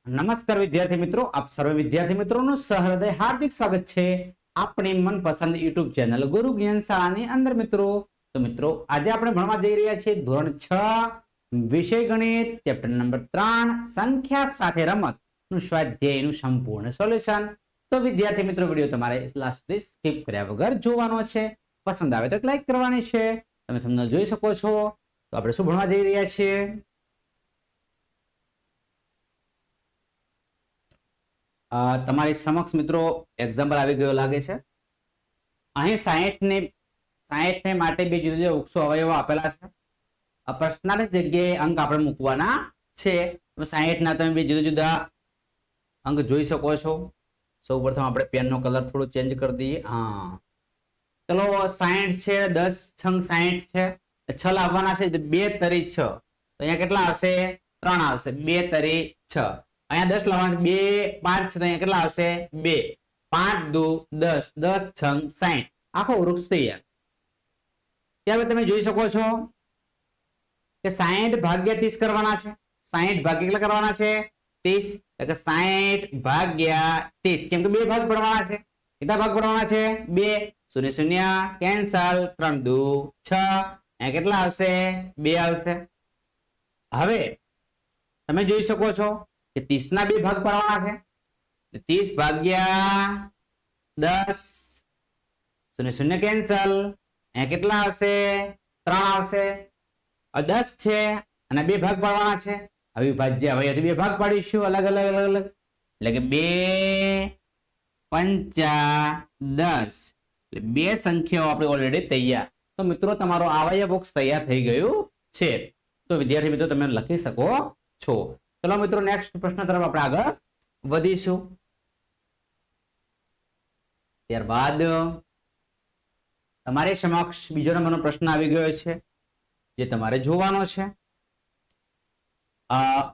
નમસ્કાર વિદ્યાર્થી મિત્રો, આપ સર્વે વિદ્યાર્થી મિત્રોનું સહૃદય હાર્દિક સ્વાગત છે આપણી મનપસંદ યુટ્યુબ ચેનલ ગુરુ જ્ઞાન શાળાની અંદર. મિત્રો તો મિત્રો આજે આપણે ભણવા જઈ રહ્યા છીએ ધોરણ 6 વિષય ગણિત ચેપ્ટર નંબર 3 સંખ્યા સાથે રમત નું સ્વાધ્યાયનું સંપૂર્ણ સોલ્યુશન. તો વિદ્યાર્થી મિત્રો વિડિયો તમારે લાસ્ટ સુધી સ્કીપ કર્યા વગર જોવાનો છે. પસંદ આવે તો લાઈક કરવાની છે. તમે તમને જોઈ શકો છો. તો આપણે શું ભણવા જઈ રહ્યા છીએ? તમારી સમક્ષ મિત્રો એક્ઝામ્પલ આવી ગયો લાગે છે. અહીં 60 ને માટે બે જુદા જુદા વૃક્ષો અવયવો આપેલા છે. આ પ્રશ્નની જગ્યાએ અંક આપણે મૂકવાના છે. 60 ના તમે બે જુદા જુદા અંક જોઈ શકો છો. સૌપ્રથમ આપણે પેનનો કલર થોડો ચેન્જ કરી દઈએ. હા, ચલો 60 છે, 10 છંગ 60 છે, 6 લાવવાના છે. 2 તરી 6 તો અહીંયા કેટલા આવશે? 3 આવશે. 2 તરી 6. અહીંયા 10 લાવવાના 2 5 છે તો અહીંયા કેટલા આવશે? 2. 5 દુ 10, 10 છંગ 60. આખો વૃક્ષ તૈયાર. ત્યારબાદ તમે જોઈ શકો છો કે 60 ભાગ્યા 30 કરવાના છે. 60 ભાગ્યા કેટલા કરવાના છે? 30. એટલે 60 ભાગ્યા 30. કેમ કે બે ભાગ પડવાના છે. કેટલા ભાગ પડવાના છે? 2. 0 0 કેન્સલ. 3 દુ 6. અહીંયા કેટલા આવશે? 2 આવશે. હવે તમે જોઈ શકો છો કે 30 ના બે ભાગ પડવાના છે. 30 ભાગ્યા 10. 0 0 કેન્સલ. અહીંયા કેટલા આવશે? 3 આવશે. 10 છે અને બે ભાગ પાડવાના છે. અવિભાજ્ય અવયવથી બે ભાગ પાડીશું અલગ અલગ અલગ અલગ. એટલે કે 2 5 10. એટલે બે સંખ્યાઓ આપણે ઓલરેડી તૈયાર. તો મિત્રો તમારો અવયવ બોક્સ તૈયાર થઈ ગયું છે. તો વિદ્યાર્થી મિત્રો તમે લખી શકો છો. ચલો મિત્રો નેક્સ્ટ પ્રશ્ન તરફ આપણે આગળ વધીશું. ત્યારબાદ તમારી સમક્ષ બીજો નંબરનો પ્રશ્ન આવી ગયો છે જે તમારે જોવાનો છે.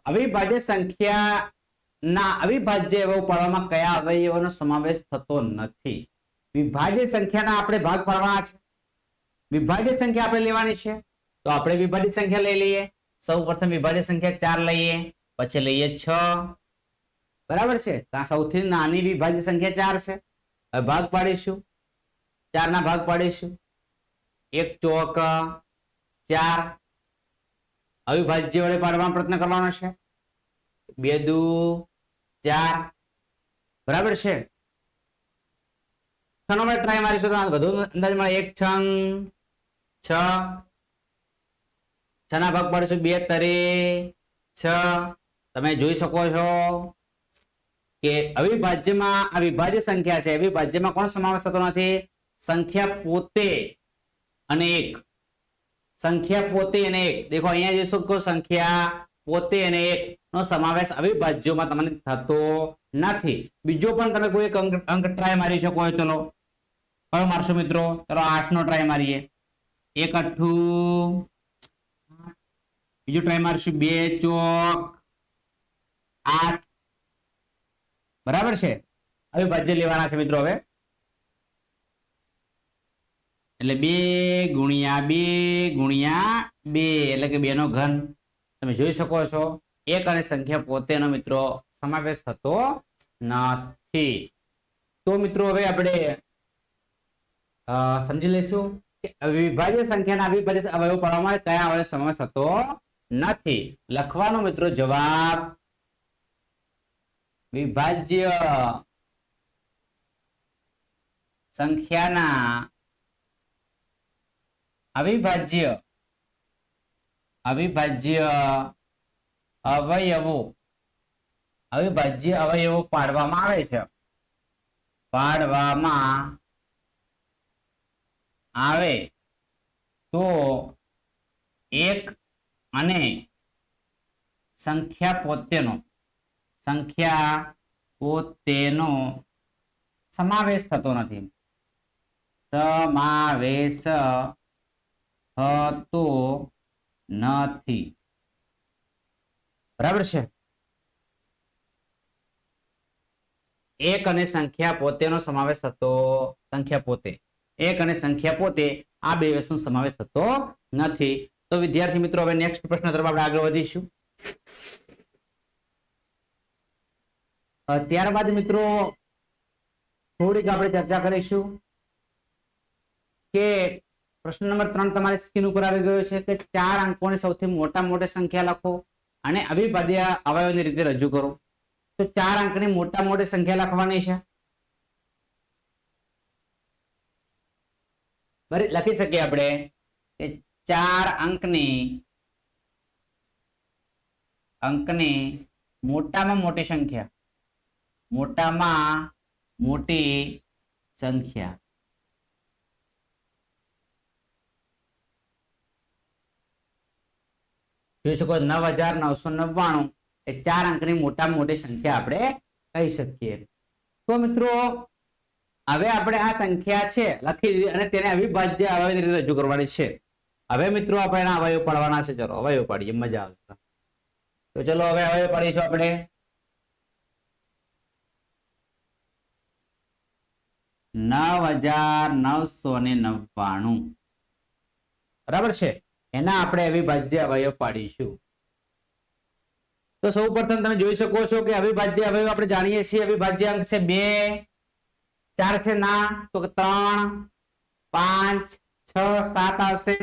અવિભાજ્ય સંખ્યાના અવિભાજ્ય અવયવ પાડવામાં કયા અવયવોનો સમાવેશ થતો નથી? વિભાજ્ય સંખ્યાના આપણે ભાગ પાડવાના છે. વિભાજ્ય સંખ્યા આપણે લેવાની છે. તો આપણે વિભાજ્ય સંખ્યા લઈ લઈએ. સૌ પ્રથમ વિભાજ્ય સંખ્યા 4 લઈએ, પછી લઈએ 6. બરાબર છે. સૌથી નાની વિભાજ્ય સંખ્યા 4 છે. હવે ભાગ પાડીશું. 4 ના ભાગ પાડીશું. 1 ચોક 4. અવિભાજ્ય વડે પાડવાનો પ્રયત્ન કરવાનો છે. 2 દુ 4. બરાબર છે. ટ્રાય મારીશું તો વધુ અંદાજ મળે. 1 છંગ 6. 6 ના ભાગ પાડીશું. 2 તરી 6. તમે જોઈ શકો છો કે અવિભાજ્યમાં આ વિભાજ્ય સંખ્યા છે. અવિભાજ્યમાં કોણ સમાવેશ થતો નથી? સંખ્યા પોતે અને 1. સંખ્યા પોતે અને 1. દેખો અહીંયા જોઈ શકો સંખ્યા પોતે અને 1 નો સમાવેશ અવિભાજ્યોમાં તમને થતો નથી. બીજો પણ તમે કોઈ અંક ટ્રાય મારી શકો. ચલો કયો મારશો મિત્રો? ચલો 8 નો ટ્રાય મારીએ. 1 8. બીજું ટ્રાય મારશું. 2 ચોક 8. બરાબર છે. અવિભાજ્ય લેવાના છે મિત્રો. હવે એટલે 2 ગુણ્યા 2 ગુણ્યા 2 એટલે કે 2 નો ઘન. તમે જોઈ શકો છો 1 અને સંખ્યા પોતેનો મિત્રો સમાવેશ થતો નથી. તો મિત્રો હવે આપણે સમજી લઈશું કે અવિભાજ્ય સંખ્યાના અવિભાજ્ય અવયવ પાડવામાં કયા અવયવ સમાવેશ થતો નથી. લખવાનો મિત્રો જવાબ વિભાજ્ય સંખ્યાના અવિભાજ્ય અવયવો પાડવામાં આવે છે. પાડવામાં આવે તો 1 અને સંખ્યા પોતેનો સમાવેશ થતો નથી. સમાવેશ થતો નથી. બરાબર છે. 1 અને સંખ્યા પોતેનો સમાવેશ થતો સંખ્યા પોતે 1 અને સંખ્યા પોતે આ બે વસ્તુનો સમાવેશ થતો નથી. તો વિદ્યાર્થી મિત્રો હવે નેક્સ્ટ પ્રશ્ન તરફ આપણે આગળ વધીશું. ત્યારબાદ મિત્રો થોડીક આપણે ચર્ચા કરીશું કે પ્રશ્ન નંબર 3 તમારી સ્ક્રીન ઉપર આવી ગયો છે કે 4 અંકોની સૌથી મોટી સંખ્યા લખો અને અવિભાજ્ય અવયવની રીતે રજૂ કરો. તો 4 અંકની મોટી સંખ્યા લખવાની છે. લખી શકીએ આપણે કે 4 અંકની મોટામાં મોટી સંખ્યા, મોટામાં મોટી સંખ્યા. જોઈ શકો 9999 એ 4 અંકની મોટામાં મોટી સંખ્યા આપણે કહી શકીએ. તો મિત્રો હવે આપણે આ સંખ્યા છે લખી દીધી અને તેને અવિભાજ્ય અવયવની રીતે રજૂ કરવાની છે. હવે મિત્રો આપણે એના અવયવ પાડવાના છે. ચલો અવયવ પાડીએ, મજા આવશે. તો ચલો હવે અવયવ પાડીશું આપણે. 9999 બરાબર છે, એના આપણે અવિભાજ્ય અવયવ પાડીશું. તો સૌપ્રથમ તમે જોઈ શકો છો કે અવિભાજ્ય અવયવ આપણે જાણીએ છીએ. અવિભાજ્ય અંક છે 2, 4 છે ના તો 3, 5, 6, 7 આવશે,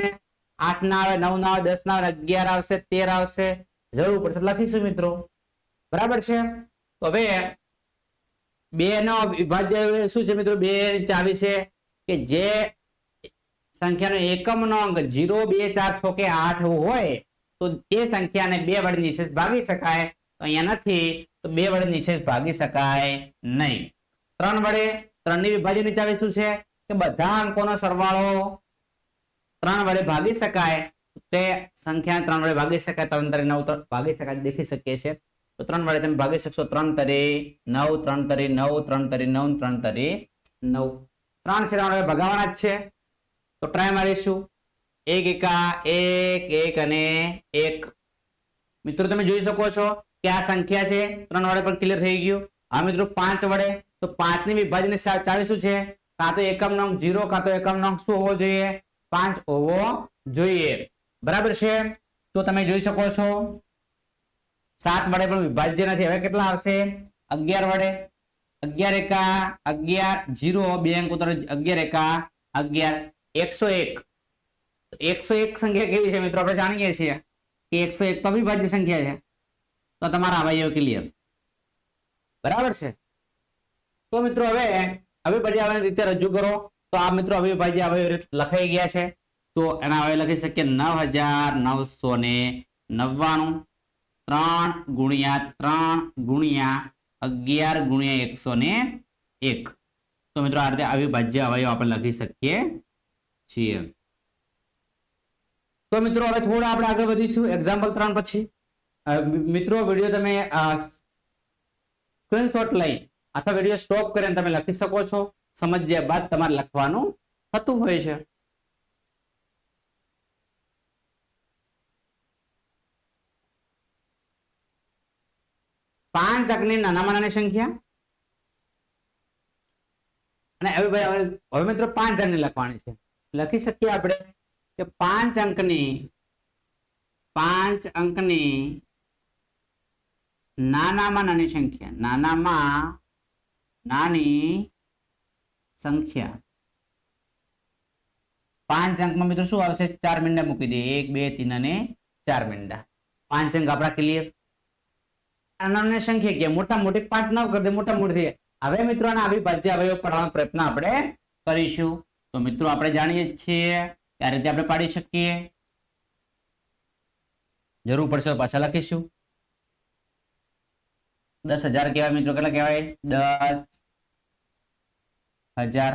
8 ના આવે, 9 ના આવે, 10 ના આવે, 11 આવશે, 13 આવશે. જરૂર પડશે લખીશું મિત્રો. બરાબર છે. તો હવે 2 નો વિભાજ્ય શું છે મિત્રો? 2 ની ચાવી છે કે જે સંખ્યાનો એકમનો અંક 0, 2, 4, 6 કે 8 હોય તો તે સંખ્યાને 2 વડે નિશેષ ભાગી શકાય. તો અહીંયા નથી તો 2 વડે નિશેષ ભાગી શકાય નહીં. 3 વડે, 3 ની વિભાજ્યની ચાવી શું છે કે બધા અંકોનો સરવાળો 3 વડે ભાગી શકાય. તે સંખ્યા 3 વડે ભાગી શકાય. 3 તરી 9 ભાગી શકાય દેખી શકીએ છીએ. તો 3 વડે તમે ભાગી શકશો. 3 તરી 9, 3 તરી 9, 3 તરી 9, 3 તરી 9. 3 છે 3 વડે ભગાવાના જ છે. તો ટ્રાય મારીશું. 1 એકા 1, 1 અને 1. મિત્રો તમે જોઈ શકો છો કે આ સંખ્યા છે 3 વડે પણ ક્લિયર થઈ ગયું. આ મિત્રો 5 વડે, તો 5 ની વિભાજનની ચાવી શું છે? કાં તો એકમનો અંક 0 કાં તો એકમનો અંક શું હોવો જોઈએ? 5 હોવો જોઈએ. બરાબર છે. તો તમે જોઈ શકો છો 7 વડે પણ વિભાજ્ય નથી. હવે કેટલા આવશે? 11 વડે. 11 એકા 11, 0 2 અંક ઉતરે, 11 એકા 11, 101. 101 સંખ્યા કેવી છે મિત્રો? આપણે જાણીએ છીએ કે 101 તો અવિભાજ્ય સંખ્યા છે. તો તમારા અવયવ ક્લિયર. બરાબર છે. તો મિત્રો હવે અવિભાજ્ય અવયવ રીતે રજૂ કરો. તો આ મિત્રો અવિભાજ્ય અવયવ લખાઈ ગયા છે. તો એના અવયવ લખી શકીએ 9999 3 ગુણ્યા 3 ગુણ્યા 11 ગુણ્યા 101. તો મિત્રો આ રીતે અવિભાજ્ય અવયવ આપણે લખી શકીએ છીએ. તો મિત્રો હવે થોડા આપણે આગળ વધીશું એક્ઝામ્પલ 3 પછી. મિત્રો વિડીયો તમે સ્ક્રીનશોટ લઈ અથવા વિડીયો સ્ટોપ કરીને તમે લખી શકો છો. સમજ્યા બાદ તમારે લખવાનું થતું હોય છે. પાંચ અંકની નાનામાં નાની સંખ્યા અને હવે મિત્રો 5 અંકની લખવાની છે. લખી શકીએ આપણે કે 5 અંકની નાનામાં નાની સંખ્યા, નાનામાં નાની સંખ્યા. 5 અંકમાં મિત્રો શું આવશે? 4 મીંડા મૂકી દઈએ. 1, 2, 3 અને 4 મીંડા. 5 અંક આપણા ક્લિયર. નાની સંખ્યા કે મોટા મોટી 5 ન કરી દે, મોટા મોટી. હવે મિત્રો આના અવિભાજ્ય અવયવ પાડવાનો પ્રયત્ન આપણે કરીશું. તો મિત્રો આપણે જાણીએ છીએ કે આ રીતે આપણે પાડી શકીએ. જરૂર પડશે તો પાછા લખીશું. 10,000 કહેવાય મિત્રો. કેટલા કહેવાય? 10,000.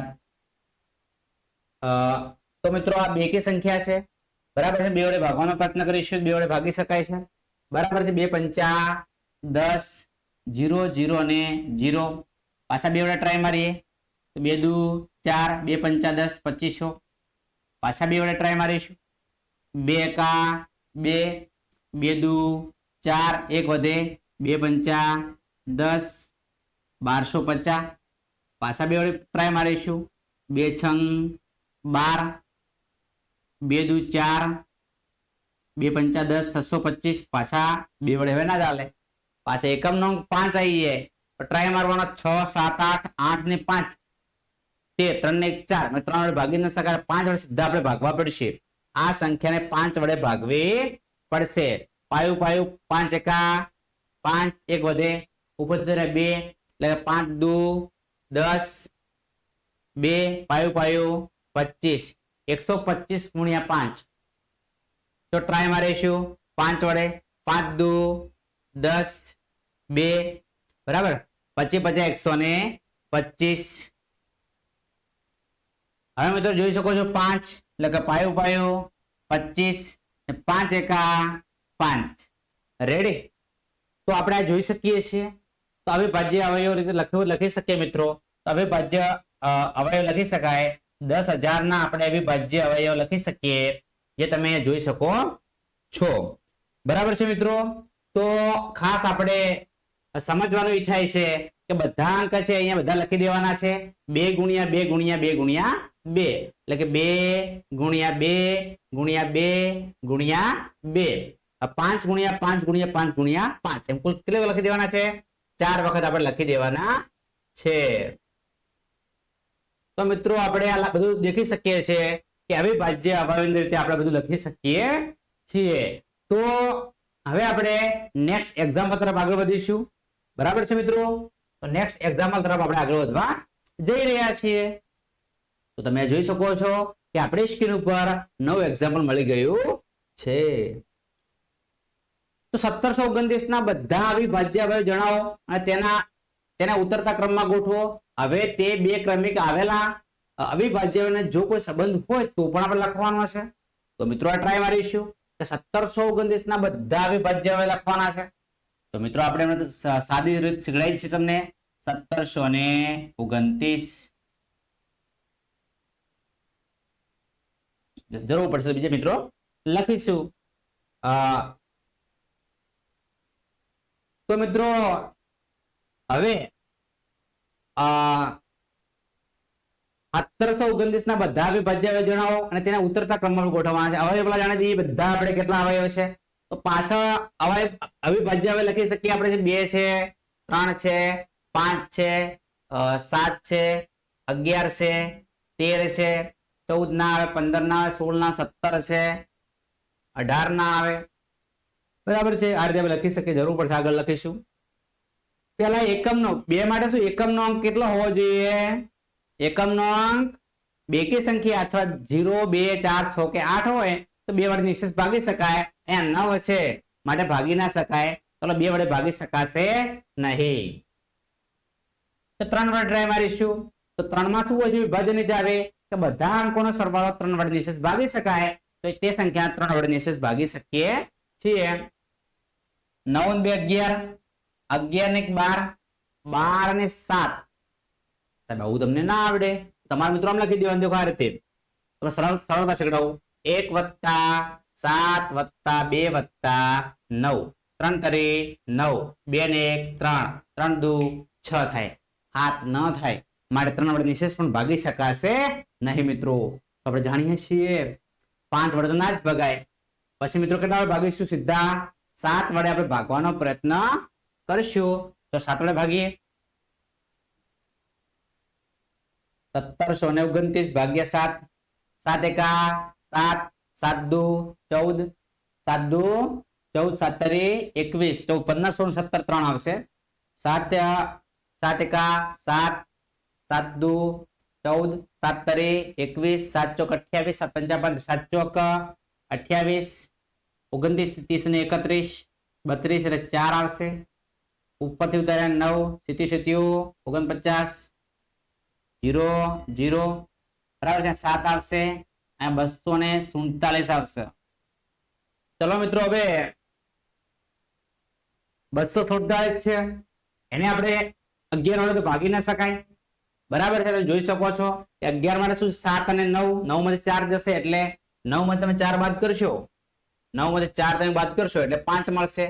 તો મિત્રો આ બેકી સંખ્યા છે. બરાબર છે. 2 વડે ભાગવાનો પ્રયત્ન કરીશું. 2 વડે ભાગી શકાય છે. બરાબર છે. 2 પંચા 10, 0, 0 અને 0. પાછા 2 વડે ટ્રાય મારીએ તો 2 દુ 4, 2 પંચા 10, 2500. પાછા 2 વડે ટ્રાય મારીશું. 2 એકા 2, 2 દુ 4, 1 વધે, 2 પંચા 10, 1250. પાછા 2 વડે ટ્રાય મારીશું. 2 છંગ 12, 2 દુ 4, 2 પંચા 10, 625. પાછા 2 વડે હવે ના ચાલે. પાછા એકમનો અંક 5 આવી જાય ટ્રાય મારવાનો 6 7 8 8 ને 5 13 3 ને 1 4 3 વડે ભાગી ન શકાય 5 વડે સીધા આપણે ભાગવા પડશે આ સંખ્યાને 5 વડે ભાગવી પડશે પાયું પાયું 5 એકા 5 એક વધે ઉપર 2 એટલે 5 દુ 10 2 પાયું પાયું 25 125 ગુણ્યા 5 તો ટ્રાય મારીશું 5 વડે 5 દુ 10 2 બરાબર 25 125 હવે મિત્રો જોઈ શકો છો 5 એટલે કે પાયું પાયું 25 5 એકા 5 રેડી તો આપણે આ જોઈ શકીએ છીએ તો અવિભાજ્ય અવયવ રીતે લખી શકીએ મિત્રો તો અવિભાજ્ય અવયવ લખી શકાય 10,000 ના આપણે અવિભાજ્ય અવયવ લખી શકીએ જે તમે જોઈ શકો છો બરાબર છે મિત્રો તો ખાસ આપણે સમજવાનું એ થાય છે કે બધા અંક છે અહીંયા બધા લખી દેવાના છે 2 ગુણ્યા 2 ગુણ્યા 2 ગુણ્યા 2 એટલે કે 2 ગુણ્યા 2 ગુણ્યા 2 ગુણ્યા 2 5 ગુણ્યા 5 ગુણ્યા 5 ગુણ્યા 5 એમ કુલ કેટલા લખી દેવાના છે 4 વખત આપણે લખી દેવાના છે તો મિત્રો આપણે આ બધું દેખી શકીએ છીએ કે અવિભાજ્ય અવયવની રીતે આપણે બધું લખી શકીએ છીએ તો હવે આપણે નેક્સ્ટ એક્ઝામ્પલ તરફ આગળ વધીશું બરાબર છે મિત્રો તો નેક્સ્ટ એક્ઝામ્પલ તરફ આપણે આગળ વધવા જઈ રહ્યા છીએ તો તમે જોઈ શકો છો કે આપણી સ્ક્રીન ઉપર નવું એક્ઝામ્પલ મળી ગયું છે તો 1729 ના બધા અવિભાજ્ય અવયવ જણાવો અને તેના ઉતરતા ક્રમમાં ગોઠવો હવે તે બે ક્રમિક આવેલા અવિભાજ્યને જો કોઈ સંબંધ હોય તો પણ આપણે લખવાનો છે તો મિત્રો આ ટ્રાય મારીશું કે 1729 ના બધા અવિભાજ્ય અવયવ લખવાના છે તો મિત્રો આપણે સાદી રીત શીખડાઈ છે તમને 1729 જરૂર પડશે બીજા મિત્રો લખીશું તો મિત્રો હવે 1729 ના બધા અવિભાજ્ય અવયવ જણાવો અને તેના ઉતરતા ક્રમમાં ગોઠવવાના છે અવયવ પેલા જાણી દઈએ બધા આપણે કેટલા અવયવ છે તો પાછળ અવિભાજ્ય અવયવ લખી શકીએ આપણે 2 છે 3 છે 5 છે 7 છે 11 છે 13 છે 14 ના આવે 15 ના આવે 16 ના 17 છે 18 ના આવે બરાબર છે આ રીતે આપણે લખી શકીએ જરૂર પડશે આગળ લખીશું પેલા એકમનો 2 માટે શું એકમનો અંક કેટલો હોવો જોઈએ એકમનો અંક બેકી સંખ્યા અથવા 0 2 4 6 કે 8 હોય તો 2 વડે નિશેષ ભાગી શકાય અહીંયા 9 છે માટે ભાગી ના શકાય ચલો 2 વડે ભાગી શકાશે નહીં તો 3 વડે ટ્રાય મારીશું તો 3 માં શું હોય છે વિભાજન નીચે આવે કે બધા અંકોનો સરવાળો 3 વડે નિશેષ ભાગી શકાય તો તે સંખ્યા 3 વડે નિશેષ ભાગી શકીએ છીએ 9 2 11 11 ને 12 12 ને 7 આવું તમને ના આવડે તમારા મિત્રો લખી દેવાનું દેખો આ રીતે તમે સરળતા શીખડાવો 1 વત્તા 7 વત્તા 2 વત્તા 9 3 તરી 9 2 ને 1 3 3 દુ 6 થાય 7 ન થાય માટે 3 વડે નિશેષ પણ ભાગી શકાશે નહીં મિત્રો આપણે જાણીએ છીએ 5 વડે તો ના જ ભગાય પછી મિત્રો કેટલા વડે ભાગીશું સીધા 7 વડે આપણે ભાગવાનો પ્રયત્ન કરશું તો 7 વડે ભાગીએ 1729 ભાગ્યા 7 7 એકા 7 7 દુ 14 7 દુ 14 7 તરી 21 14 15 16 17 3 આવશે 7 7 એકા 7 7 દુ 14 7 તરી 21 7 ચોક 28 7 55 7 ચોક 28 29 30 ને 31 32 એટલે 4 આવશે ઉપરથી ઉતાર્યા 9 77 49 0 0 બરાબર છે 7 આવશે અને 247 આવશે ચલો મિત્રો હવે 247 છે એને આપણે 11 વડે તો ભાગી ના શકાય બરાબર છે તમે જોઈ શકો છો કે 11 માટે શું 7 અને 9 9 માંથી 4 જશે એટલે 9 માંથી તમે 4 બાદ કરશો 9 માંથી 4 તમે બાદ કરશો એટલે 5 મળશે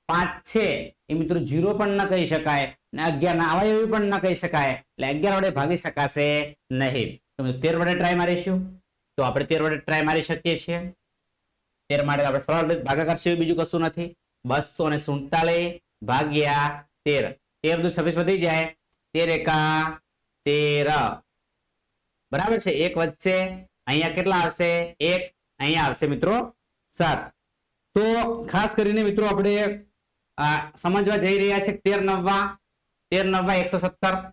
5 છે એ મિત્રો 0 પણ ન કહી શકાય ને 11 ના અવયવી પણ ન કહી શકાય એટલે 11 વડે ભાગી શકાશે નહીં તો 13 વડે ટ્રાય મારીશું તો આપણે 13 વડે ટ્રાય મારી શકીએ છીએ 13 માટે આપણે સરળ ભાગાકાર સિવાય બીજું કશું નથી 247 ભાગ્યા 13 13 દુ 26 વધી જાય, 13 એકા 13, બરાબર છે. એક વધશે, અહીંયા કેટલા આવશે? 1, અહીંયા આવશે મિત્રો 7. તો ખાસ કરીને મિત્રો આપણે સમજવા જઈ રહ્યા છે 13 નવા 117,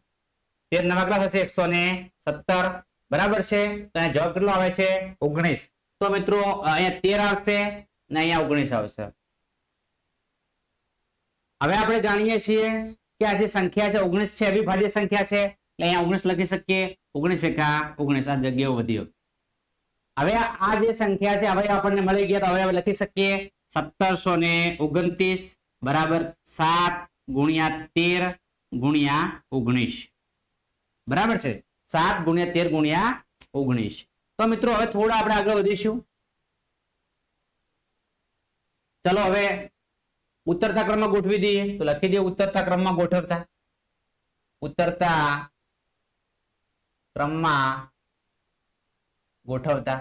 13 નવા કેટલા થશે? 117, બરાબર છે. તો અહીંયા જવાબ કેટલો આવે છે? 19. તો મિત્રો અહીંયા 13 આવશે ને અહીંયા 19 આવશે. હવે આપણે જાણીએ છીએ કે આ જે સંખ્યા છે 19 છે, અવિભાજ્ય સંખ્યા છે, એટલે અહીંયા 19 લખી શકીએ. 19 એકા 19, આ જગ્યાઓ વધ્યો. હવે આ જે સંખ્યા છે હવે આપણને મળી ગયા, તો હવે લખી શકીએ 1729 બરાબર 7 ગુણ્યા 13 ગુણ્યા 19, બરાબર છે. 7 ગુણ્યા 13 ગુણ્યા 19. તો મિત્રો હવે થોડા આપણે આગળ વધીશું. ચલો હવે ઉતરતા ક્રમમાં ગોઠવી દઈએ. તો લખી દઈએ ઉતરતા ક્રમમાં ગોઠવતા. ઉતરતા ક્રમમાં ગોઠવતા.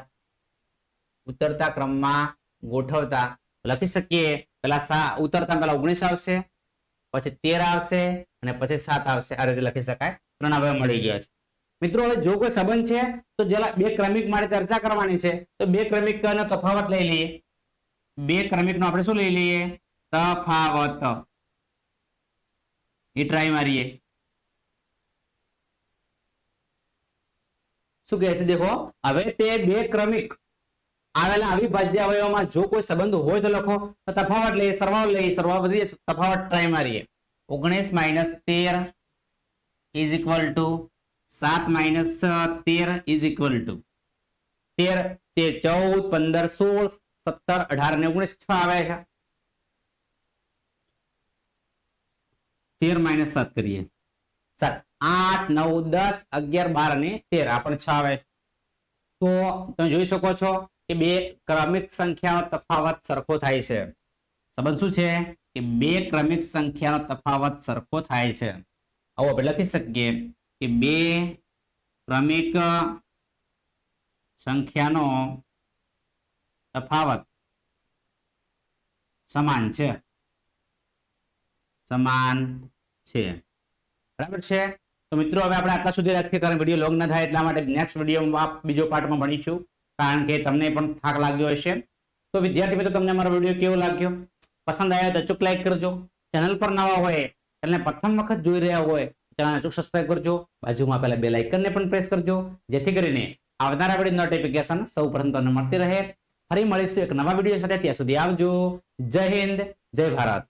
ઉતરતા ક્રમમાં ગોઠવતા લખી શકીએ. પેલા ઉતરતા પેલા 19 આવશે, પછી 13 આવશે અને પછી 7 આવશે. આ રીતે લખી શકાય. 3 હવે મળી ગયા છે. મિત્રો હવે જો કોઈ સંબંધ છે તો જરા બે ક્રમિક માટે ચર્ચા કરવાની છે. તો બે ક્રમિક નો તફાવત લઈ લઈએ. બે ક્રમિક નો આપણે શું લઈ લઈએ? તફાવત. એ ટ્રાય મારીએ. શું કહે છે દેખો, હવે તે બે ક્રમિક આવેલા અવિભાજ્ય અવયવોમાં જો કોઈ સંબંધ હોય તો લખો. તો તફાવત લઈએ, સરવાળો લઈએ, સરવાળો વધીએ, તફાવત ટ્રાય મારીએ. 19 - 13 is equal to 7 - 13 is equal to 13, 14, 15, 16, 17, 18 ને 19 6 આવે છે. 13 - 7 કરીએ. 7, 8, 9, 10, 11, 12 અને 13 આપણને 6 આવે. તો તમે જોઈ શકો છો કે બે ક્રમિક સંખ્યાનો તફાવત સરખો થાય છે. સંબંધ શું છે? કે બે ક્રમિક સંખ્યાનો તફાવત સરખો થાય છે. આવું આપણે લખી શકીએ કે બે ક્રમિક સંખ્યાનો તફાવત સમાન છે. સમાન છે, બરાબર છે. તો મિત્રો હવે આપણે આટલા સુધી રાખીએ, કારણ વિડીયો લોંગ ન થાય એટલા માટે. નેક્સ્ટ વિડીયોમાં બીજો પાર્ટમાં ભણીશું, કારણ કે તમને પણ થાક લાગ્યો હશે. તો વિદ્યાર્થી મિત્રો તમને અમારો વિડીયો કેવો લાગ્યો? પસંદ આવ્યો તો અચૂક લાઈક કરજો. ચેનલ પર નવા હોય, ચેનલને પ્રથમ વખત જોઈ રહ્યા હોય, ચેનલને અચૂક સબસ્ક્રાઇબ કરજો. બાજુમાં પેલા બેલ આઇકનને પણ પ્રેસ કરજો, જેથી કરીને આવનારા વિડીયો નોટિફિકેશન સૌપ્રથમ તમને મળતી રહે. ફરી મળીશું એક નવા વિડીયો સાથે. ત્યાં સુધી આવજો. જય હિન્દ, જય ભારત.